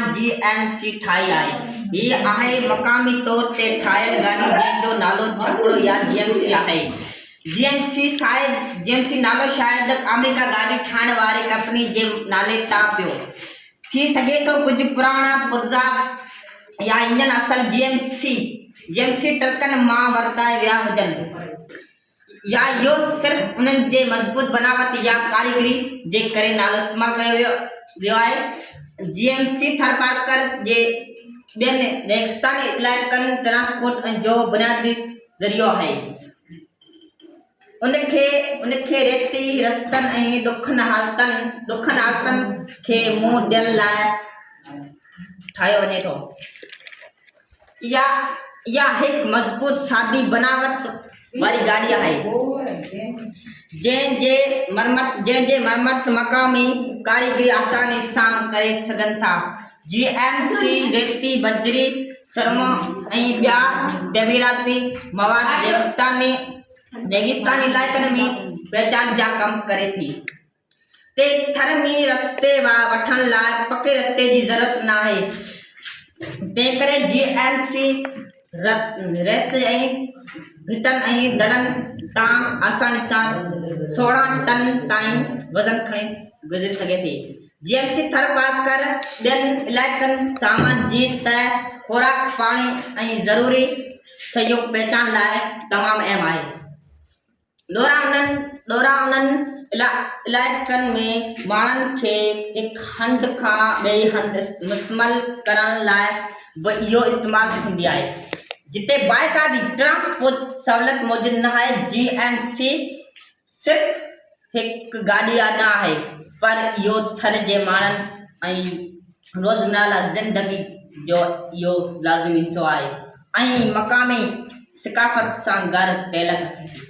सामान जीएमसी ठाही आहे। ही आहे मक़ामी तौर ते ठाहियल गाॾी जंहिंजो नालो छकड़ो या जीएमसी आहे। जीएमसी नालो शायदि अमेरिका गाॾी ठाहिण वारे कंपनी जे नाले तां पियो थी सघे थो। कुझु पुराणा पुर्जा या इंजन असल जीएमसी ट्रकनि मां वरताए विया हुजनि, या इहो सिर्फ़ उन्हनि जे मज़बूत बनावट या कारीगरी जे करे नालो इस्तेमालु कयो वियो आहे। जीएमसी थरपारकर जे ॿियनि रेगिस्तानी इलाइक़नि ट्रांसपोर्ट जो बुनियादी ज़रियो आहे। उनखे रेती रस्तनि ऐं ॾुखनि हालतनि खे मुंहुं ॾियण लाइ ठाहियो वञे थो। इहा हिकु मज़बूत सादी बनावट वारी गाॾी आहे जंहिंजे मरमत मक़ामी कारीगरी आसानी सां करे सघनि था। जीएमसी रेती, बजरी, सरमो ऐं ॿिया तमीराती मवाद रेगिस्तानी इलाइक़नि में पहचान जा कम करे थी। ते थर में रस्ते वठण लाइ पके रस्ते जी ज़रूरत न आहे। तंहिं करे जीएमसी रेत ऐं भिटनि ऐं दड़नि तां आसानी सां 16 टन ताईं वज़न खणी गुज़री सघे थी। जीएमसी थरपारकर ॿियनि इलाइक़नि सामान जीअं त खोराक, पाणी ऐं ज़रूरी सहयोग पहचान लाइ तमामु अहम आहे। ॾोरा उन्हनि इलाइक़नि में माण्हुनि खे हिकु हंधि खां ॿिए हंधि मुश्तमिल करण लाइ इहो इस्तेमालु थींदी आहे, जिते बाक़ाइदी ट्रांसपोर्ट सहूलियत मौजूदु न आहे। जीएमसी सिर्फ़ हिकु गाॾी न आहे, पर इहो थर जे माण्हुनि ऐं रोज़मर्रा ज़िंदगी जो इहो लाज़मी हिसो आहे ऐं मक़ामी सक़ाफ़त सां गॾु तालुक़ु रखे थी।